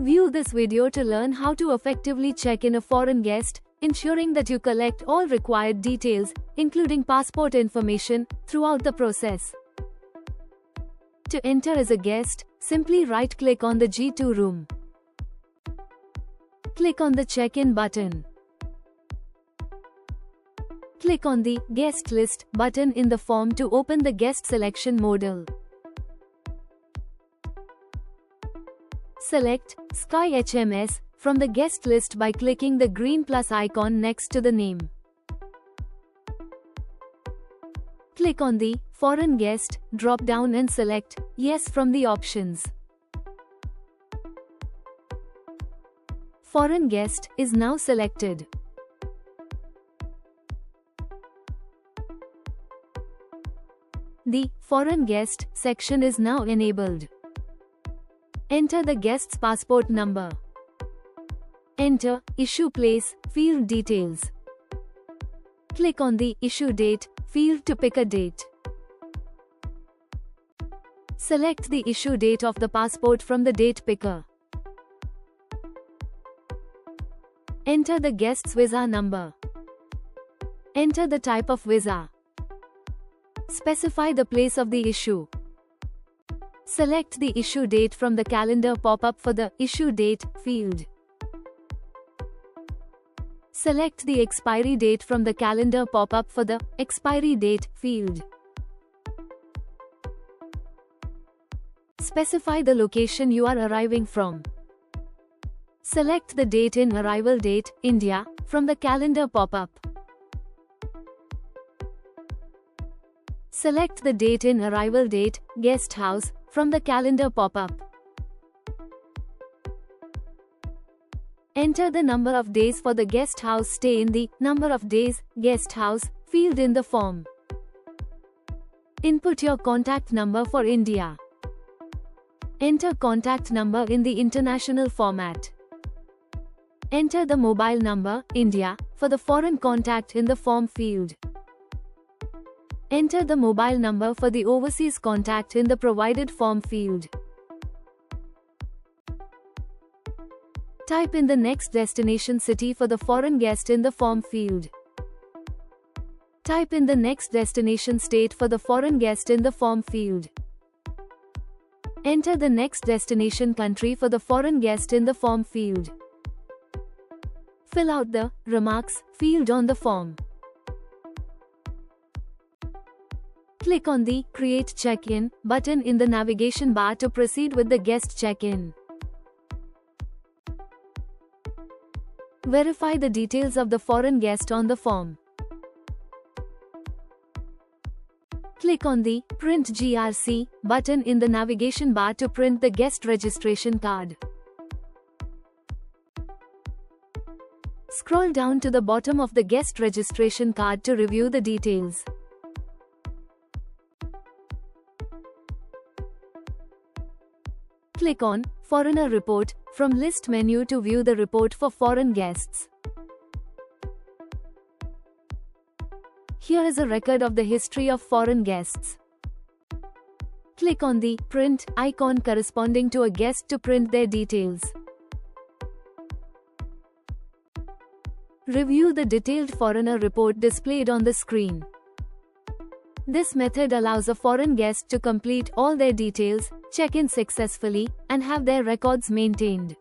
View this video to learn how to effectively check in a foreign guest, ensuring that you collect all required details, including passport information, throughout the process. To enter as a guest, simply right-click on the G2 room. Click on the Check-in button. Click on the Guest List button in the form to open the guest selection modal. Select Sky HMS from the guest list by clicking the green plus icon next to the name. Click on the Foreign Guest drop-down and select Yes from the options. Foreign Guest is now selected. The Foreign Guest section is now enabled. Enter the guest's passport number. Enter Issue Place field details. Click on the Issue Date field to pick a date. Select the issue date of the passport from the date picker. Enter the guest's visa number. Enter the type of visa. Specify the place of the issue. Select the issue date from the calendar pop-up for the Issue Date field. Select the expiry date from the calendar pop-up for the Expiry Date field. Specify the location you are arriving from. Select the date in Arrival Date, India, from the calendar pop-up. Select the date in Arrival Date, Guest House, from the calendar pop-up. Enter the number of days for the guest house stay in the Number of Days, Guest House field in the form. Input your contact number for India. Enter contact number in the international format. Enter the mobile number, India, for the foreign contact in the form field. Enter the mobile number for the overseas contact in the provided form field. Type in the next destination city for the foreign guest in the form field. Type in the next destination state for the foreign guest in the form field. Enter the next destination country for the foreign guest in the form field. Fill out the Remarks field on the form. Click on the Create Check-in button in the navigation bar to proceed with the guest check-in. Verify the details of the foreign guest on the form. Click on the Print GRC button in the navigation bar to print the guest registration card. Scroll down to the bottom of the guest registration card to review the details. Click on Foreigner Report from list menu to view the report for foreign guests. Here is a record of the history of foreign guests. Click on the Print icon corresponding to a guest to print their details. Review the detailed foreigner report displayed on the screen. This method allows a foreign guest to complete all their details, check in successfully, and have their records maintained.